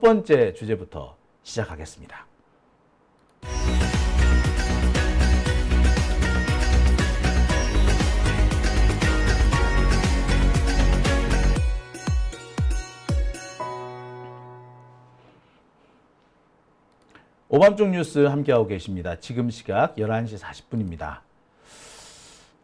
번째 주제부터 시작하겠습니다. 오밤중 뉴스 함께하고 계십니다. 지금 시각 11시 40분입니다.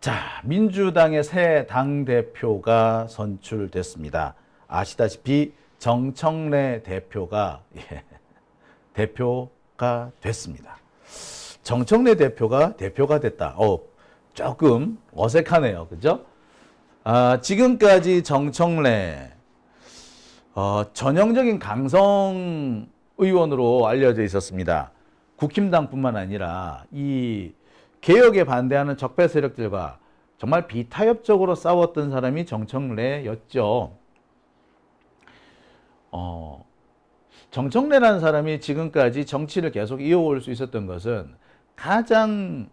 자, 민주당의 새 당대표가 선출됐습니다. 아시다시피 정청래 대표가 대표가 됐습니다. 정청래 대표가 됐다. 조금 어색하네요. 그죠? 지금까지 정청래 전형적인 강성 의원으로 알려져 있었습니다. 국힘당뿐만 아니라 이 개혁에 반대하는 적폐 세력들과 정말 비타협적으로 싸웠던 사람이 정청래였죠. 정청래라는 사람이 지금까지 정치를 계속 이어올 수 있었던 것은 가장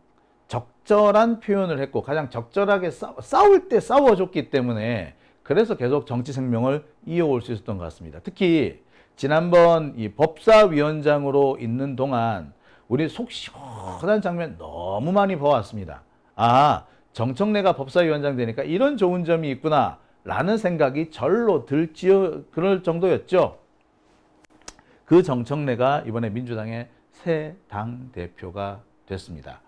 적절한 표현을 했고 가장 적절하게 싸울 때 싸워줬기 때문에 그래서 계속 정치 생명을 이어올 수 있었던 것 같습니다. 특히 지난번 이 법사위원장으로 있는 동안 우리 속 시원한 장면 너무 많이 봐왔습니다. 정청래가 법사위원장 되니까 이런 좋은 점이 있구나 라는 생각이 절로 그럴 정도였죠. 그 정청래가 이번에 민주당의 새 당대표가 됐습니다.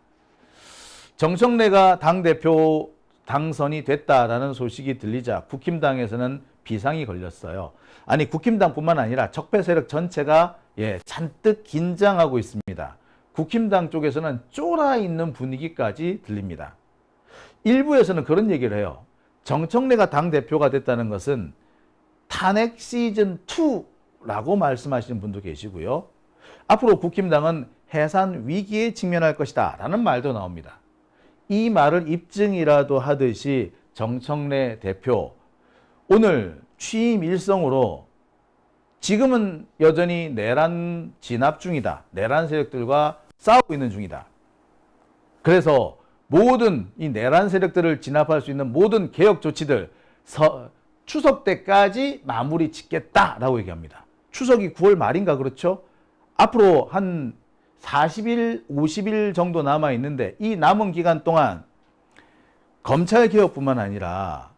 정청래가 당대표 당선이 됐다라는 소식이 들리자 국힘당에서는 비상이 걸렸어요. 아니 국힘당뿐만 아니라 적폐 세력 전체가 잔뜩 긴장하고 있습니다. 국힘당 쪽에서는 쫄아 있는 분위기까지 들립니다. 일부에서는 그런 얘기를 해요. 정청래가 당대표가 됐다는 것은 탄핵 시즌 2라고 말씀하시는 분도 계시고요. 앞으로 국힘당은 해산 위기에 직면할 것이다 라는 말도 나옵니다. 이 말을 입증이라도 하듯이 정청래 대표 오늘 취임 일성으로 지금은 여전히 내란 진압 중이다. 내란 세력들과 싸우고 있는 중이다. 그래서 모든 이 내란 세력들을 진압할 수 있는 모든 개혁 조치들 추석 때까지 마무리 짓겠다라고 얘기합니다. 추석이 9월 말인가 그렇죠? 앞으로 한 40일, 50일 정도 남아 있는데 이 남은 기간 동안 검찰 개혁뿐만 아니라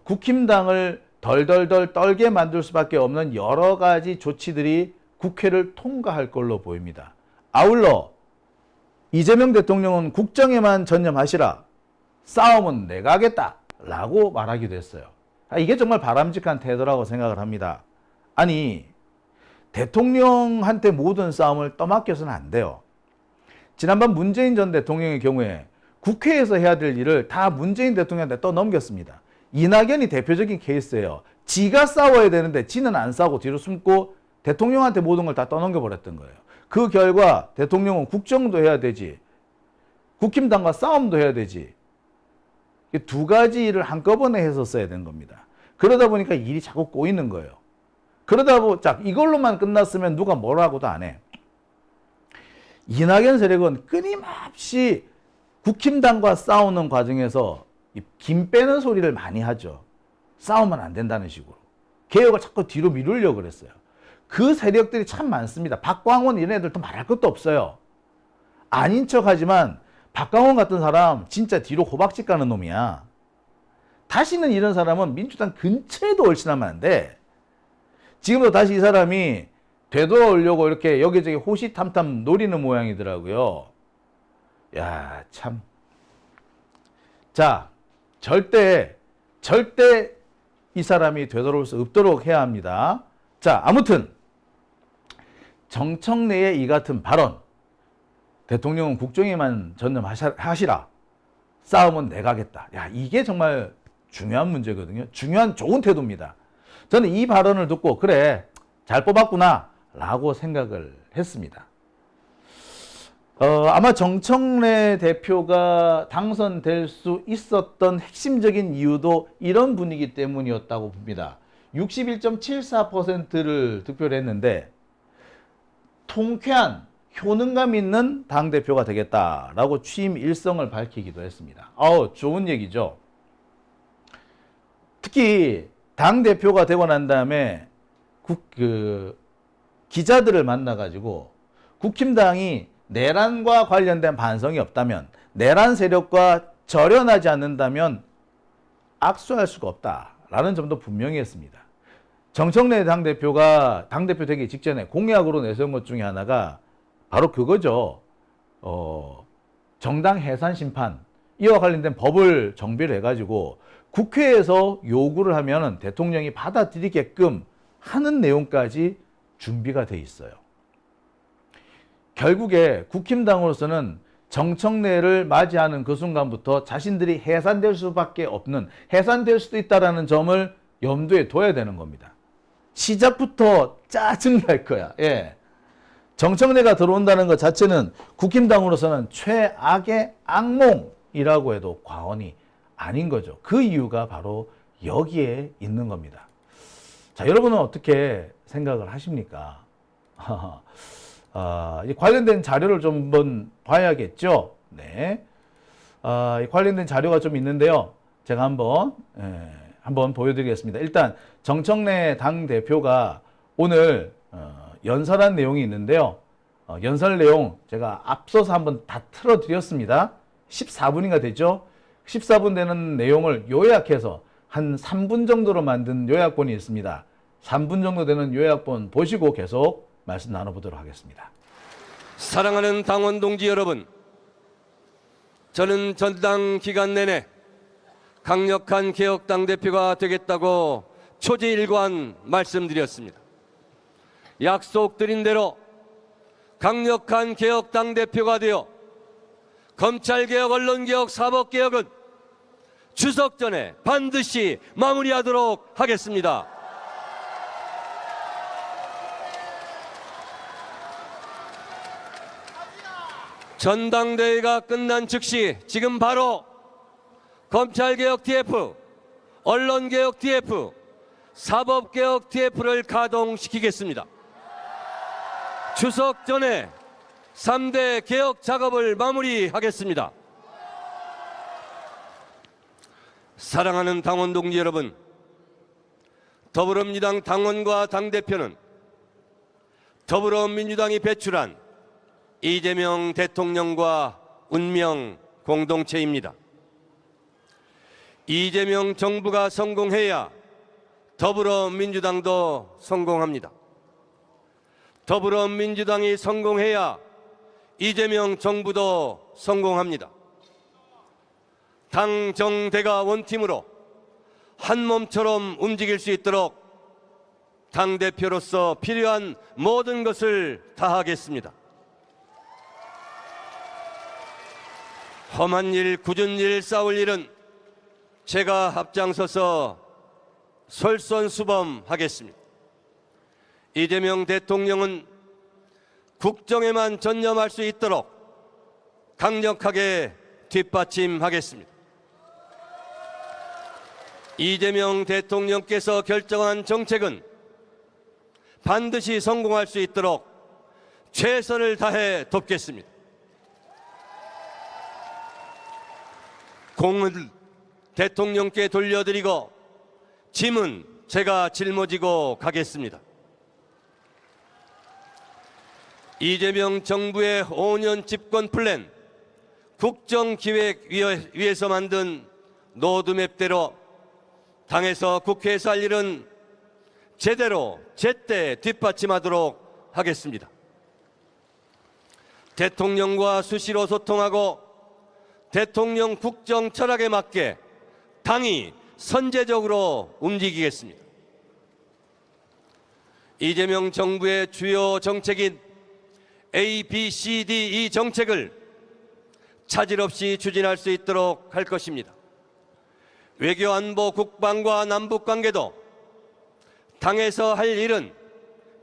국힘당을 덜덜덜 떨게 만들 수밖에 없는 여러 가지 조치들이 국회를 통과할 걸로 보입니다. 아울러 이재명 대통령은 국정에만 전념하시라. 싸움은 내가 하겠다. 라고 말하기도 했어요. 이게 정말 바람직한 태도라고 생각을 합니다. 아니 대통령한테 모든 싸움을 떠맡겨서는 안 돼요. 지난번 문재인 전 대통령의 경우에 국회에서 해야 될 일을 다 문재인 대통령한테 떠넘겼습니다. 이낙연이 대표적인 케이스예요. 지가 싸워야 되는데 지는 안 싸우고 뒤로 숨고 대통령한테 모든 걸 다 떠넘겨버렸던 거예요. 그 결과 대통령은 국정도 해야 되지 국힘당과 싸움도 해야 되지 두 가지 일을 한꺼번에 했었어야 되는 겁니다. 그러다 보니까 일이 자꾸 꼬이는 거예요. 이걸로만 끝났으면 누가 뭐라고도 안 해. 이낙연 세력은 끊임없이 국힘당과 싸우는 과정에서 김 빼는 소리를 많이 하죠. 싸우면 안 된다는 식으로. 개혁을 자꾸 뒤로 미루려고 그랬어요. 그 세력들이 참 많습니다. 박광원 이런 애들도 말할 것도 없어요. 아닌 척하지만 박광원 같은 사람 진짜 뒤로 호박집 가는 놈이야. 다시는 이런 사람은 민주당 근처에도 얼씬하면 안 돼. 지금도 다시 이 사람이 되돌아오려고 이렇게 여기저기 호시탐탐 노리는 모양이더라고요. 야, 참. 자, 절대 이 사람이 되돌아올 수 없도록 해야 합니다. 자, 아무튼 정청래의 이 같은 발언 대통령은 국정에만 전념하시라. 싸움은 내가 하겠다. 야, 이게 정말 중요한 문제거든요. 중요한 좋은 태도입니다. 저는 이 발언을 듣고 그래 잘 뽑았구나 라고 생각을 했습니다. 아마 정청래 대표가 당선될 수 있었던 핵심적인 이유도 이런 분위기 때문이었다고 봅니다. 61.74%를 득표를 했는데 통쾌한 효능감 있는 당대표가 되겠다라고 취임 일성을 밝히기도 했습니다. 좋은 얘기죠. 특히 당대표가 되고 난 다음에 기자들을 만나가지고 국힘당이 내란과 관련된 반성이 없다면, 내란 세력과 절연하지 않는다면 악수할 수가 없다라는 점도 분명히 했습니다. 정청래 당대표가 당대표 되기 직전에 공약으로 내세운 것 중에 하나가 바로 그거죠. 정당 해산 심판, 이와 관련된 법을 정비를 해가지고 국회에서 요구를 하면 대통령이 받아들이게끔 하는 내용까지 준비가 돼 있어요. 결국에 국힘당으로서는 정청래를 맞이하는 그 순간부터 자신들이 해산될 수밖에 없는, 해산될 수도 있다는 점을 염두에 둬야 되는 겁니다. 시작부터 짜증날 거야. 예. 정청래가 들어온다는 것 자체는 국힘당으로서는 최악의 악몽이라고 해도 과언이 아닌 거죠. 그 이유가 바로 여기에 있는 겁니다. 자, 여러분은 어떻게 생각을 하십니까? 관련된 자료를 좀 한번 봐야겠죠. 네. 관련된 자료가 좀 있는데요. 제가 한번 보여드리겠습니다. 일단 정청래 당대표가 오늘 연설한 내용이 있는데요. 연설 내용 제가 앞서서 한번 다 틀어드렸습니다. 14분인가 되죠? 14분 되는 내용을 요약해서 한 3분 정도로 만든 요약본이 있습니다. 3분 정도 되는 요약본 보시고 계속 말씀 나눠보도록 하겠습니다. 사랑하는 당원 동지 여러분, 저는 전당 기간 내내 강력한 개혁 당대표가 되겠다고 초지일관 말씀드렸습니다. 약속드린 대로 강력한 개혁 당대표가 되어 검찰개혁, 언론개혁, 사법개혁은 추석 전에 반드시 마무리하도록 하겠습니다. 전당대회가 끝난 즉시 지금 바로 검찰개혁 TF, 언론개혁 TF, 사법개혁 TF를 가동시키겠습니다. 추석 전에 3대 개혁 작업을 마무리하겠습니다. 사랑하는 당원 동지 여러분, 더불어민주당 당원과 당대표는 더불어민주당이 배출한 이재명 대통령과 운명 공동체입니다. 이재명 정부가 성공해야 더불어민주당도 성공합니다. 더불어민주당이 성공해야 이재명 정부도 성공합니다. 당 정대가 원팀으로 한 몸처럼 움직일 수 있도록 당대표로서 필요한 모든 것을 다하겠습니다. 험한 일, 굳은 일, 싸울 일은 제가 앞장서서 솔선수범하겠습니다. 이재명 대통령은 국정에만 전념할 수 있도록 강력하게 뒷받침하겠습니다. 이재명 대통령께서 결정한 정책은 반드시 성공할 수 있도록 최선을 다해 돕겠습니다. 공을 대통령께 돌려드리고 짐은 제가 짊어지고 가겠습니다. 이재명 정부의 5년 집권 플랜, 국정기획위에서 만든 로드맵대로 당에서 국회에서 할 일은 제대로 제때 뒷받침하도록 하겠습니다. 대통령과 수시로 소통하고 대통령 국정 철학에 맞게 당이 선제적으로 움직이겠습니다. 이재명 정부의 주요 정책인 A, B, C, D, E 정책을 차질 없이 추진할 수 있도록 할 것입니다. 외교, 안보, 국방과 남북관계도 당에서 할 일은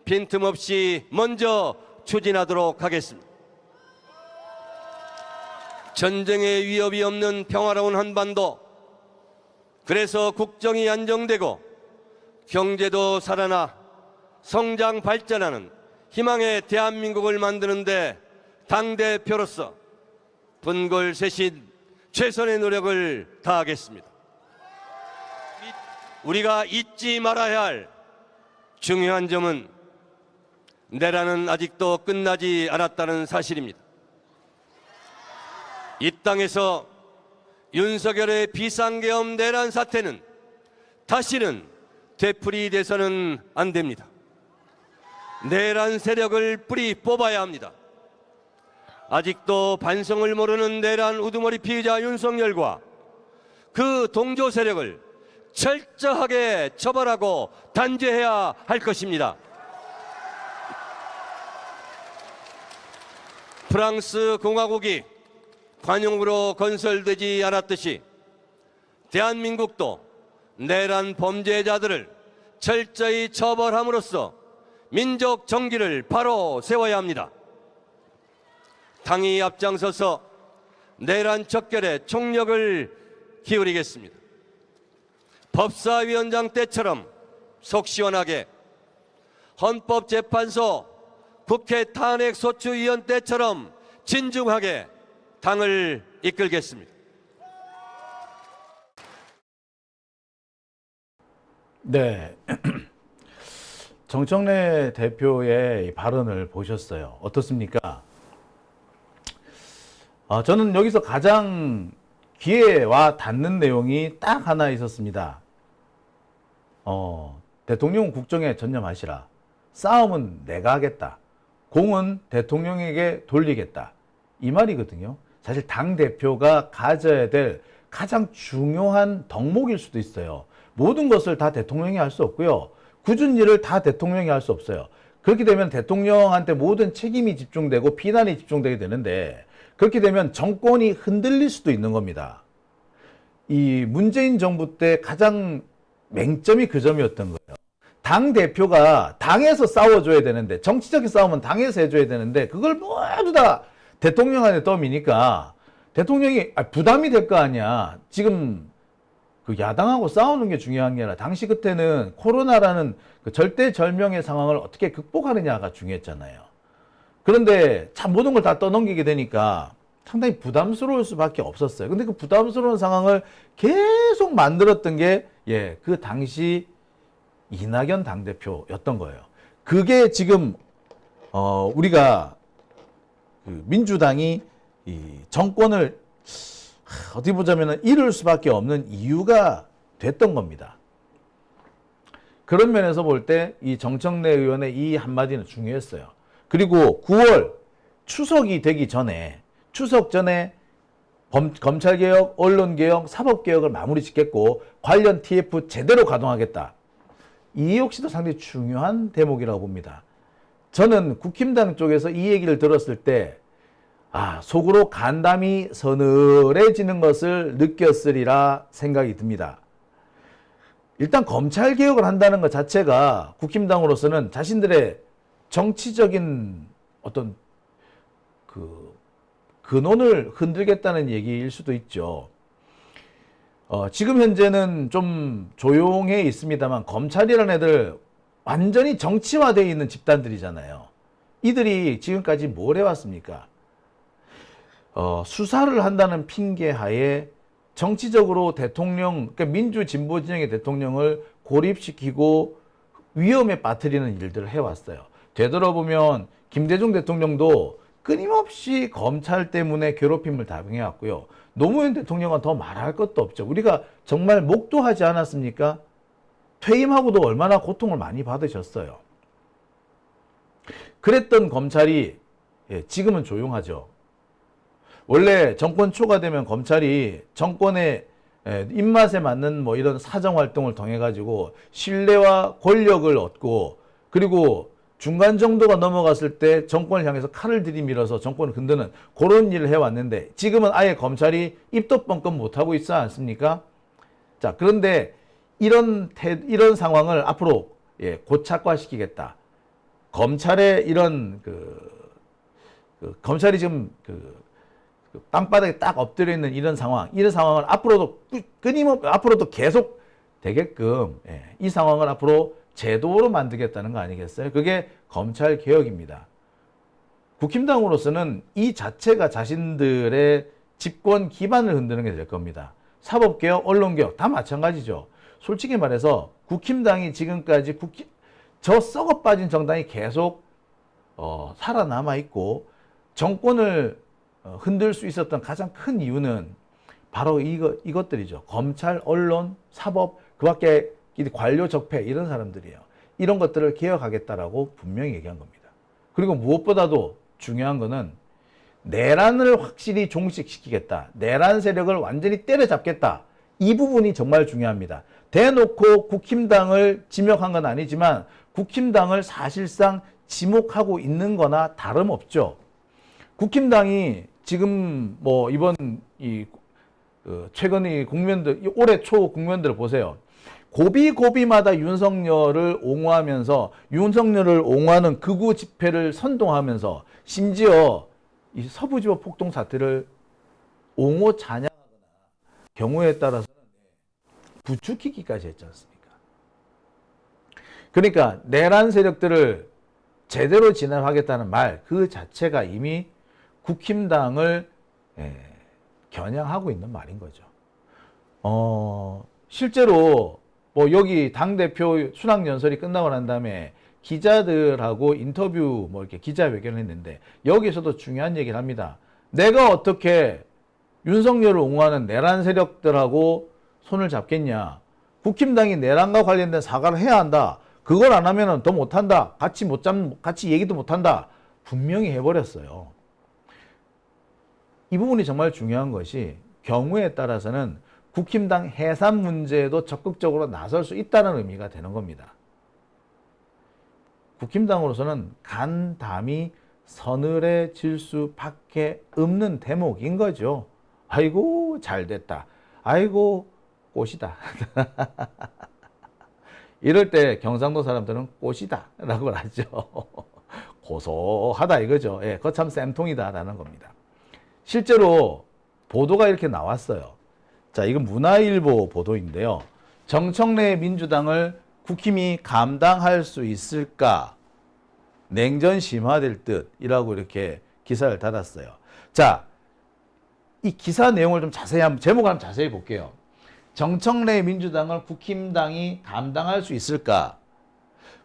빈틈없이 먼저 추진하도록 하겠습니다. 전쟁의 위협이 없는 평화로운 한반도, 그래서 국정이 안정되고 경제도 살아나 성장 발전하는 희망의 대한민국을 만드는데 당대표로서 분골쇄신 최선의 노력을 다하겠습니다. 우리가 잊지 말아야 할 중요한 점은 내란은 아직도 끝나지 않았다는 사실입니다. 이 땅에서 윤석열의 비상계엄 내란 사태는 다시는 되풀이돼서는 안 됩니다. 내란 세력을 뿌리 뽑아야 합니다. 아직도 반성을 모르는 내란 우두머리 피의자 윤석열과 그 동조 세력을 철저하게 처벌하고 단죄해야 할 것입니다. 프랑스 공화국이 관용으로 건설되지 않았듯이 대한민국도 내란 범죄자들을 철저히 처벌함으로써 민족 정기를 바로 세워야 합니다. 당이 앞장서서 내란 척결에 총력을 기울이겠습니다. 법사위원장 때처럼 속 시원하게, 헌법재판소 국회 탄핵소추위원 때처럼 진중하게 당을 이끌겠습니다. 네. 정청래 대표의 발언을 보셨어요. 어떻습니까? 저는 여기서 가장 귀에 와 닿는 내용이 딱 하나 있었습니다. 대통령 국정에 전념하시라. 싸움은 내가 하겠다. 공은 대통령에게 돌리겠다. 이 말이거든요. 사실 당대표가 가져야 될 가장 중요한 덕목일 수도 있어요. 모든 것을 다 대통령이 할 수 없고요. 굳은 일을 다 대통령이 할 수 없어요. 그렇게 되면 대통령한테 모든 책임이 집중되고 비난이 집중되게 되는데, 그렇게 되면 정권이 흔들릴 수도 있는 겁니다. 이 문재인 정부 때 가장 맹점이 그 점이었던 거예요. 당대표가 당에서 싸워줘야 되는데, 정치적인 싸움은 당에서 해줘야 되는데, 그걸 모두 다 대통령한테 떠미니까 대통령이 부담이 될 거 아니야. 지금 그 야당하고 싸우는 게 중요한 게 아니라, 당시 그때는 코로나라는 그 절대절명의 상황을 어떻게 극복하느냐가 중요했잖아요. 그런데 참 모든 걸 다 떠넘기게 되니까 상당히 부담스러울 수밖에 없었어요. 근데 그 부담스러운 상황을 계속 만들었던 게, 그 당시 이낙연 당대표였던 거예요. 그게 지금, 우리가 그 민주당이 이 정권을 어디 보자면 잃을 수밖에 없는 이유가 됐던 겁니다. 그런 면에서 볼 때 이 정청래 의원의 이 한마디는 중요했어요. 그리고 9월 추석이 되기 전에, 추석 전에 검찰개혁, 언론개혁, 사법개혁을 마무리 짓겠고 관련 TF 제대로 가동하겠다. 이 역시도 상당히 중요한 대목이라고 봅니다. 저는 국힘당 쪽에서 이 얘기를 들었을 때 속으로 간담이 서늘해지는 것을 느꼈으리라 생각이 듭니다. 일단 검찰개혁을 한다는 것 자체가 국힘당으로서는 자신들의 정치적인 어떤 그 근원을 흔들겠다는 얘기일 수도 있죠. 지금 현재는 좀 조용해 있습니다만, 검찰이라는 애들 완전히 정치화되어 있는 집단들이잖아요. 이들이 지금까지 뭘 해왔습니까? 수사를 한다는 핑계하에 정치적으로 대통령, 그러니까 민주 진보 진영의 대통령을 고립시키고 위험에 빠뜨리는 일들을 해왔어요. 되돌아보면 김대중 대통령도 끊임없이 검찰 때문에 괴롭힘을 당해왔고요. 노무현 대통령은 더 말할 것도 없죠. 우리가 정말 목도하지 않았습니까? 퇴임하고도 얼마나 고통을 많이 받으셨어요. 그랬던 검찰이 지금은 조용하죠. 원래 정권 초과되면 검찰이 정권의 입맛에 맞는 뭐 이런 사정 활동을 통해 가지고 신뢰와 권력을 얻고, 그리고 중간 정도가 넘어갔을 때 정권을 향해서 칼을 들이밀어서 정권을 흔드는 그런 일을 해왔는데, 지금은 아예 검찰이 입도 뻥끗 못하고 있지 않습니까? 자, 그런데 이런 상황을 앞으로 고착화시키겠다. 검찰의 이런 검찰이 지금 땅바닥에 딱 엎드려 있는 이런 상황을 앞으로도 앞으로도 계속 되게끔, 이 상황을 앞으로 제도로 만들겠다는 거 아니겠어요? 그게 검찰 개혁입니다. 국힘당으로서는 이 자체가 자신들의 집권 기반을 흔드는 게 될 겁니다. 사법개혁, 언론개혁 다 마찬가지죠. 솔직히 말해서 국힘당이 지금까지 저 썩어 빠진 정당이 계속 살아남아 있고 정권을 흔들 수 있었던 가장 큰 이유는 바로 이것들이죠. 검찰, 언론, 사법, 그 밖에 관료 적폐 이런 사람들이에요. 이런 것들을 개혁하겠다라고 분명히 얘기한 겁니다. 그리고 무엇보다도 중요한 거는 내란을 확실히 종식시키겠다. 내란 세력을 완전히 때려잡겠다. 이 부분이 정말 중요합니다. 대놓고 국힘당을 지목한 건 아니지만 국힘당을 사실상 지목하고 있는 거나 다름없죠. 국힘당이 지금 뭐 이번 최근 이 국면들, 올해 초 국면들을 보세요. 고비고비마다 윤석열을 옹호하면서 윤석열을 옹호하는 극우 집회를 선동하면서 심지어 이 서부지법 폭동 사태를 옹호 찬양하거나 경우에 따라서는 부추기기까지 했지 않습니까? 그러니까 내란 세력들을 제대로 진압하겠다는 말 그 자체가 이미 국힘당을 겨냥하고 있는 말인 거죠. 실제로 뭐 여기 당대표 순항연설이 끝나고 난 다음에 기자들하고 인터뷰 뭐 이렇게 기자회견을 했는데 여기서도 중요한 얘기를 합니다. 내가 어떻게 윤석열을 옹호하는 내란 세력들하고 손을 잡겠냐. 국힘당이 내란과 관련된 사과를 해야 한다. 그걸 안 하면 더 못한다. 같이 얘기도 못한다. 분명히 해버렸어요. 이 부분이 정말 중요한 것이 경우에 따라서는 국힘당 해산 문제에도 적극적으로 나설 수 있다는 의미가 되는 겁니다. 국힘당으로서는 간담이 서늘해질 수밖에 없는 대목인 거죠. 아이고 잘됐다. 아이고 꽃이다. 이럴 때 경상도 사람들은 꽃이다 라고 하죠. 고소하다 이거죠. 예, 그거 참 쌤통이다 라는 겁니다. 실제로 보도가 이렇게 나왔어요. 자, 이건 문화일보 보도인데요. 정청래 민주당을 국힘이 감당할 수 있을까? 냉전 심화될 듯이라고 이렇게 기사를 달았어요. 자, 이 기사 내용을 좀 자세히 제목을 한번 자세히 볼게요. 정청래 민주당을 국힘당이 감당할 수 있을까?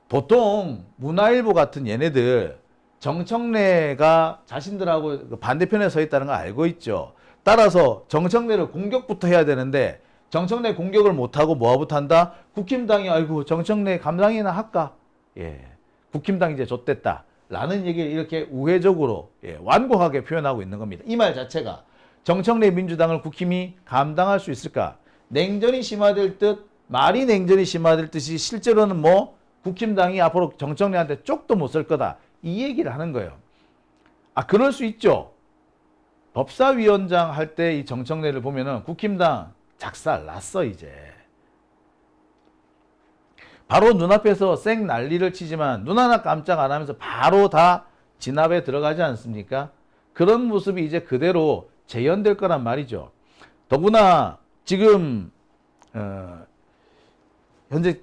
보통 문화일보 같은 얘네들 정청래가 자신들하고 반대편에 서 있다는 걸 알고 있죠. 따라서 정청래를 공격부터 해야 되는데 정청래 공격을 못하고 뭐부터 한다? 국힘당이 아이고 정청래 감당이나 할까? 예, 국힘당 이제 좆됐다 라는 얘기를 이렇게 우회적으로 완곡하게 표현하고 있는 겁니다. 이 말 자체가 정청래 민주당을 국힘이 감당할 수 있을까? 냉전이 심화될 듯 말이 냉전이 심화될 듯이 실제로는 뭐 국힘당이 앞으로 정청래한테 쪽도 못 쓸 거다 이 얘기를 하는 거예요. 아, 그럴 수 있죠. 법사위원장 할 때 이 정청래를 보면은 국힘당 작살 났어 이제. 바로 눈앞에서 쌩 난리를 치지만 눈 하나 깜짝 안 하면서 바로 다 진압에 들어가지 않습니까? 그런 모습이 이제 그대로 재현될 거란 말이죠. 더구나 지금 현재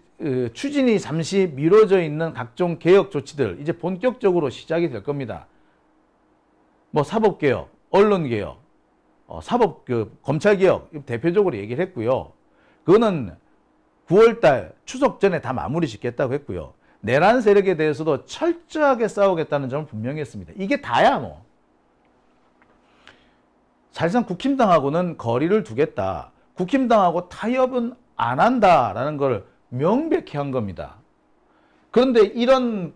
추진이 잠시 미뤄져 있는 각종 개혁 조치들 이제 본격적으로 시작이 될 겁니다. 뭐 사법개혁, 언론개혁, 검찰개혁 대표적으로 얘기를 했고요. 그거는 9월달 추석 전에 다 마무리 짓겠다고 했고요. 내란 세력에 대해서도 철저하게 싸우겠다는 점을 분명히 했습니다. 이게 다야 뭐. 사실상 국힘당하고는 거리를 두겠다. 국힘당하고 타협은 안 한다라는 걸 명백히 한 겁니다. 그런데 이런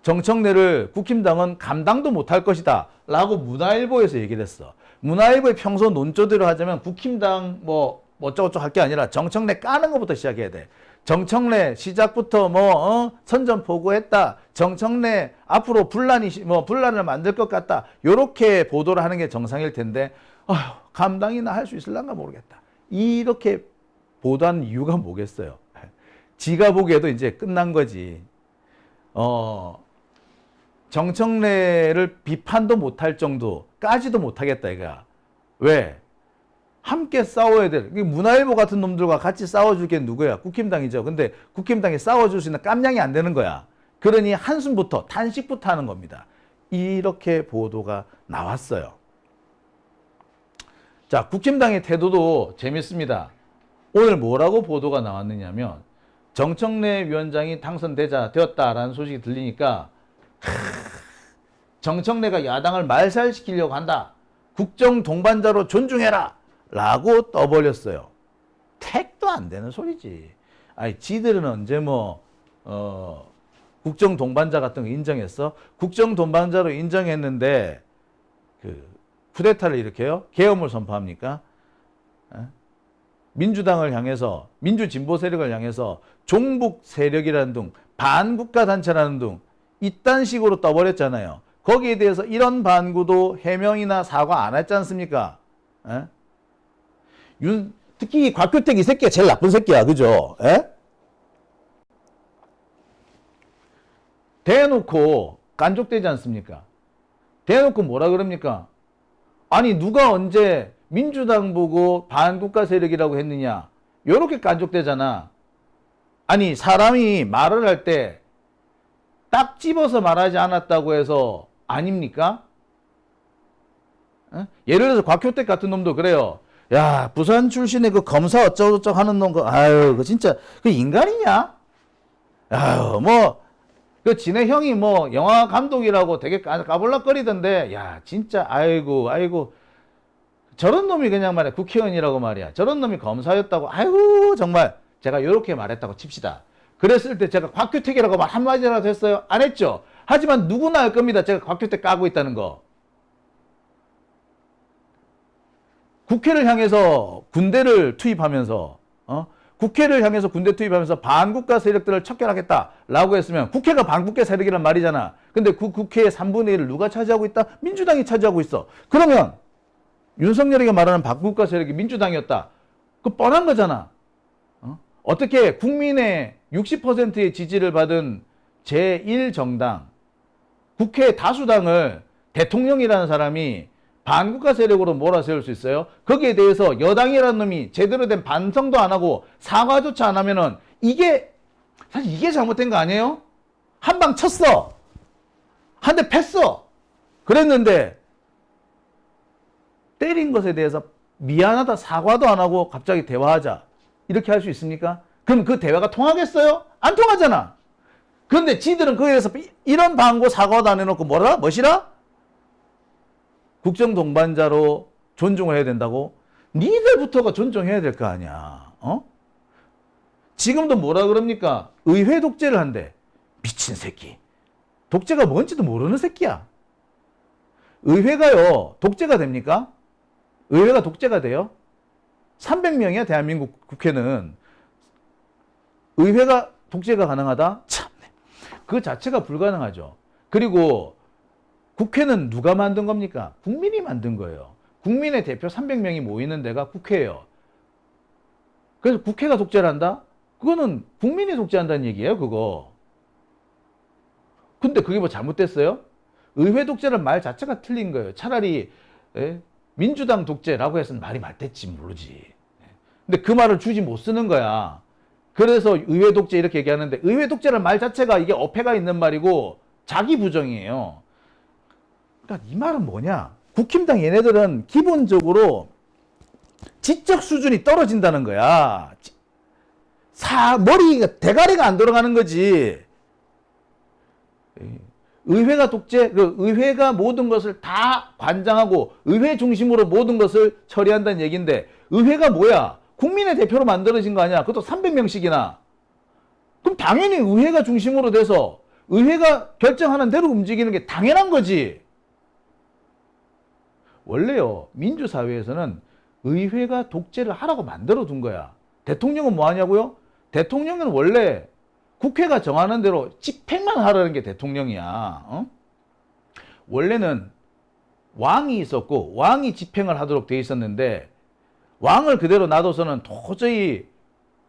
정청래를 국힘당은 감당도 못할 것이다 라고 문화일보에서 얘기를 했어. 문화일보의 평소 논조대로 하자면 국힘당 뭐 어쩌고저쩌고 할 게 아니라 정청래 까는 것부터 시작해야 돼. 정청래 시작부터 선전포고했다. 정청래 앞으로 분란을 만들 것 같다. 요렇게 보도를 하는 게 정상일 텐데 감당이나 할 수 있을란가 모르겠다. 이렇게 보도한 이유가 뭐겠어요? 지가 보기에도 이제 끝난 거지. 정청래를 비판도 못할 정도까지도 못하겠다 이거야. 왜? 함께 싸워야 될 문화일보 같은 놈들과 같이 싸워줄 게 누구야? 국힘당이죠. 근데 국힘당이 싸워줄 수 있는 깜냥이 안 되는 거야. 그러니 한숨부터 탄식부터 하는 겁니다. 이렇게 보도가 나왔어요. 자, 국힘당의 태도도 재밌습니다. 오늘 뭐라고 보도가 나왔느냐면 정청래 위원장이 당선되자 되었다라는 소식이 들리니까 정청래가 야당을 말살시키려고 한다. 국정 동반자로 존중해라. 라고 떠벌렸어요. 택도 안 되는 소리지. 아니, 지들은 언제 국정 동반자 같은 거 인정했어? 국정 동반자로 인정했는데, 쿠데타를 일으켜요? 계엄을 선포합니까? 민주당을 향해서, 민주진보 세력을 향해서 종북 세력이라는 등, 반국가 단체라는 등, 이딴 식으로 떠버렸잖아요. 거기에 대해서 이런 반구도 해명이나 사과 안 했지 않습니까? 특히 곽규택 이 새끼가 제일 나쁜 새끼야. 그죠? 대놓고 간족되지 않습니까? 대놓고 뭐라 그럽니까? 아니, 누가 언제 민주당 보고 반국가 세력이라고 했느냐? 요렇게 간족되잖아. 아니, 사람이 말을 할 때 딱 집어서 말하지 않았다고 해서 아닙니까? 예를 들어서 곽효택 같은 놈도 그래요. 야, 부산 출신의 그 검사 어쩌고저쩌고 하는 놈, 아유, 그 진짜, 그 인간이냐? 아유, 그 지네 형이 영화 감독이라고 되게 까불락거리던데, 야, 진짜, 아이고. 저런 놈이 그냥 말이야, 국회의원이라고 말이야. 저런 놈이 검사였다고, 아이고, 정말, 제가 요렇게 말했다고 칩시다. 그랬을 때 제가 곽규택이라고 말 한마디라도 했어요? 안 했죠? 하지만 누구나 알 겁니다. 제가 곽규택 까고 있다는 거. 국회를 향해서 군대를 투입하면서, 국회를 향해서 군대 투입하면서 반국가 세력들을 척결하겠다라고 했으면 국회가 반국가 세력이란 말이잖아. 근데 그 국회의 3분의 1을 누가 차지하고 있다? 민주당이 차지하고 있어. 그러면 윤석열이가 말하는 반국가 세력이 민주당이었다. 그 뻔한 거잖아. 어떻게 국민의 60%의 지지를 받은 제1정당, 국회 다수당을 대통령이라는 사람이 반국가 세력으로 몰아세울 수 있어요? 거기에 대해서 여당이라는 놈이 제대로 된 반성도 안 하고 사과조차 안 하면은 사실 이게 잘못된 거 아니에요? 한 방 쳤어. 한 대 팼어. 그랬는데 때린 것에 대해서 미안하다 사과도 안 하고 갑자기 대화하자. 이렇게 할 수 있습니까? 그럼 그 대화가 통하겠어요? 안 통하잖아. 그런데 지들은 거기에 대해서 이런 방고 사과도 안 해놓고 뭐시라? 국정 동반자로 존중을 해야 된다고? 니들부터가 존중해야 될 거 아니야. 지금도 뭐라 그럽니까? 의회 독재를 한대. 미친 새끼. 독재가 뭔지도 모르는 새끼야. 의회가요, 독재가 됩니까? 의회가 독재가 돼요? 300명이야, 대한민국 국회는. 의회가 독재가 가능하다? 참네. 그 자체가 불가능하죠. 그리고 국회는 누가 만든 겁니까? 국민이 만든 거예요. 국민의 대표 300명이 모이는 데가 국회예요. 그래서 국회가 독재를 한다? 그거는 국민이 독재한다는 얘기예요, 그거. 근데 그게 뭐 잘못됐어요? 의회 독재라는 말 자체가 틀린 거예요. 차라리 민주당 독재라고 해서는 말이 맞댔지 모르지. 근데 그 말을 주지 못 쓰는 거야. 그래서 의회 독재 이렇게 얘기하는데 의회 독재라는 말 자체가 이게 어폐가 있는 말이고 자기 부정이에요. 그러니까 이 말은 뭐냐? 국힘당 얘네들은 기본적으로 지적 수준이 떨어진다는 거야. 대가리가 안 돌아가는 거지. 의회가 독재, 의회가 모든 것을 다 관장하고 의회 중심으로 모든 것을 처리한다는 얘기인데 의회가 뭐야? 국민의 대표로 만들어진 거 아니야? 그것도 300명씩이나. 그럼 당연히 의회가 중심으로 돼서 의회가 결정하는 대로 움직이는 게 당연한 거지. 원래요, 민주사회에서는 의회가 독재를 하라고 만들어 둔 거야. 대통령은 뭐 하냐고요? 대통령은 원래 국회가 정하는 대로 집행만 하라는 게 대통령이야. 원래는 왕이 있었고 왕이 집행을 하도록 돼 있었는데 왕을 그대로 놔둬서는 도저히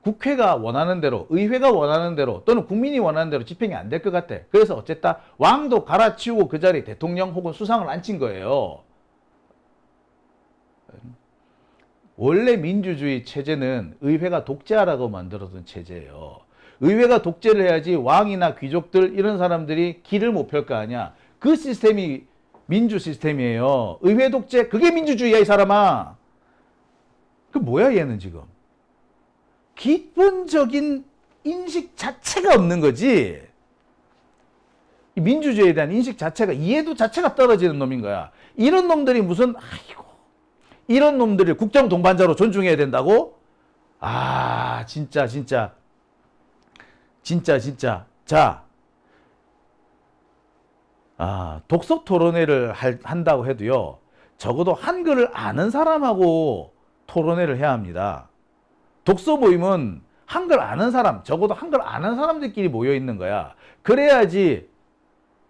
국회가 원하는 대로, 의회가 원하는 대로 또는 국민이 원하는 대로 집행이 안 될 것 같아. 그래서 어쨌다 왕도 갈아치우고 그 자리에 대통령 혹은 수상을 앉힌 거예요. 원래 민주주의 체제는 의회가 독재하라고 만들어둔 체제예요. 의회가 독재를 해야지 왕이나 귀족들 이런 사람들이 길을 못 펼 거 아니야. 그 시스템이 민주 시스템이에요. 의회 독재, 그게 민주주의야, 이 사람아. 그 뭐야 얘는 지금. 기본적인 인식 자체가 없는 거지. 이 민주주의에 대한 인식 자체가, 이해도 자체가 떨어지는 놈인 거야. 이런 놈들이 무슨, 아이고, 이런 놈들을 국정 동반자로 존중해야 된다고? 아, 진짜. 자, 독서 토론회를 한다고 해도요, 적어도 한글을 아는 사람하고 토론회를 해야 합니다. 독서 모임은 한글 아는 사람, 적어도 한글 아는 사람들끼리 모여 있는 거야. 그래야지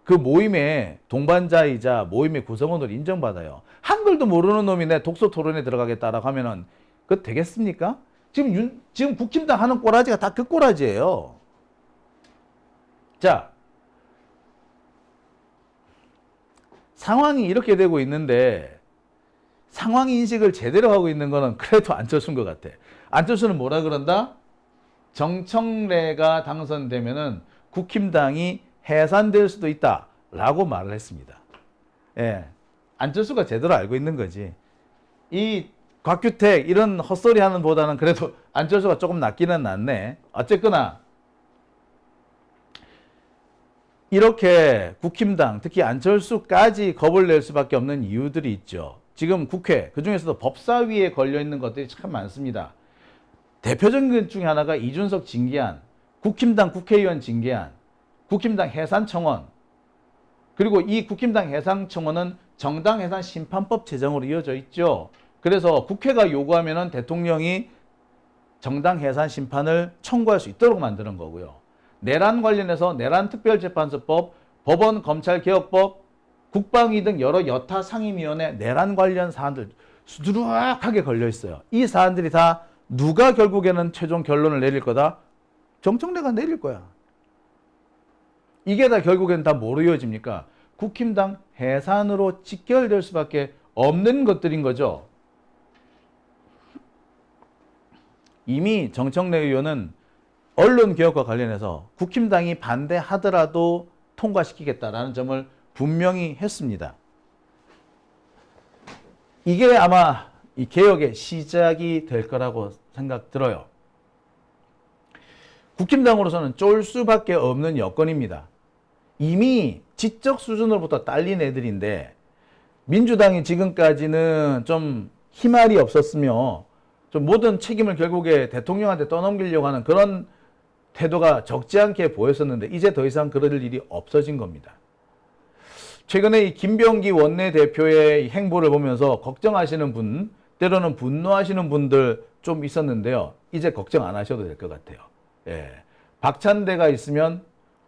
그 모임의 동반자이자 모임의 구성원으로 인정받아요. 한글도 모르는 놈이 내 독서 토론에 들어가겠다라고 하면은 그거 되겠습니까? 지금 국힘당 하는 꼬라지가 다 그 꼬라지예요. 자, 상황이 이렇게 되고 있는데 상황 인식을 제대로 하고 있는 거는 그래도 안철수인 것 같아. 안철수는 뭐라 그런다? 정청래가 당선되면은 국힘당이 해산될 수도 있다라고 말을 했습니다. 예, 안철수가 제대로 알고 있는 거지. 이 곽규택 이런 헛소리 하는 보다는 그래도 안철수가 조금 낫기는 낫네. 어쨌거나 이렇게 국힘당, 특히 안철수까지 겁을 낼 수밖에 없는 이유들이 있죠. 지금 국회, 그중에서도 법사위에 걸려있는 것들이 참 많습니다. 대표적인 것 중에 하나가 이준석 징계안, 국힘당 국회의원 징계안, 국힘당 해산청원, 그리고 이 국힘당 해산청원은 정당 해산 심판법 제정으로 이어져 있죠. 그래서 국회가 요구하면은 대통령이 정당 해산 심판을 청구할 수 있도록 만드는 거고요. 내란 관련해서 내란 특별재판소법, 법원 검찰개혁법, 국방위 등 여러 여타 상임위원회 내란 관련 사안들 수두룩하게 걸려 있어요. 이 사안들이 다 누가 결국에는 최종 결론을 내릴 거다? 정청래가 내릴 거야. 이게 다 결국엔 다 뭐로 이어집니까? 국힘당 해산으로 직결될 수밖에 없는 것들인 거죠. 이미 정청래 의원은 언론개혁과 관련해서 국힘당이 반대하더라도 통과시키겠다라는 점을 분명히 했습니다. 이게 아마 이 개혁의 시작이 될 거라고 생각 들어요. 국힘당으로서는 쫄 수밖에 없는 여건입니다. 이미 지적 수준으로부터 딸린 애들인데 민주당이 지금까지는 좀 희말이 없었으며 좀 모든 책임을 결국에 대통령한테 떠넘기려고 하는 그런 태도가 적지 않게 보였었는데 이제 더 이상 그럴 일이 없어진 겁니다. 최근에 이 김병기 원내대표의 행보를 보면서 걱정하시는 분, 때로는 분노하시는 분들 좀 있었는데요. 이제 걱정 안 하셔도 될 것 같아요. 예. 박찬대가 있으면,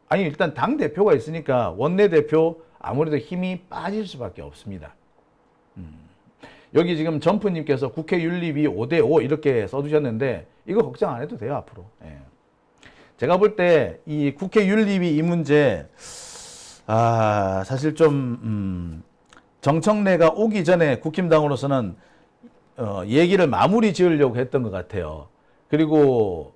아니 일단 당대표가 있으니까 원내대표 아무래도 힘이 빠질 수밖에 없습니다. 여기 지금 점프님께서 국회 윤리위 5대5 이렇게 써두셨는데 이거 걱정 안 해도 돼요, 앞으로. 예. 제가 볼 때 이 국회 윤리위 이 문제, 사실 좀 정청래가 오기 전에 국힘당으로서는 얘기를 마무리 지으려고 했던 것 같아요. 그리고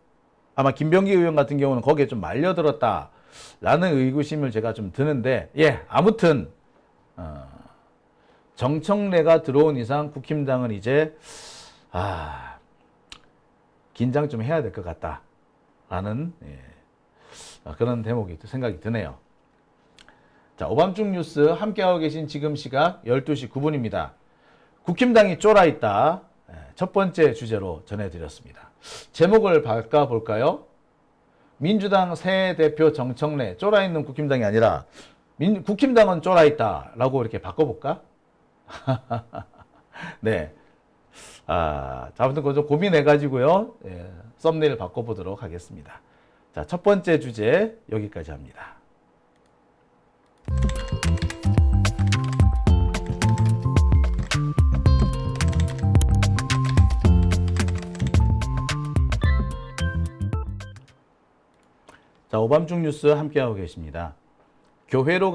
아마 김병기 의원 같은 경우는 거기에 좀 말려들었다라는 의구심을 제가 좀 드는데, 예, 아무튼 정청래가 들어온 이상 국힘당은 이제 긴장 좀 해야 될 것 같다라는 그런 대목이 생각이 드네요. 자, 오밤중 뉴스 함께하고 계신 지금 시각 12시 9분입니다. 국힘당이 쫄아있다. 첫 번째 주제로 전해드렸습니다. 제목을 바꿔볼까요? 민주당 새 대표 정청래, 쫄아있는 국힘당이 아니라 국힘당은 쫄아있다 라고 이렇게 바꿔볼까? 네. 자, 아무튼 그거 좀 고민해가지고요. 썸네일 바꿔보도록 하겠습니다. 자, 첫 번째 주제 여기까지 합니다. 자, 오밤중 뉴스 함께하고 계십니다. 교회로 간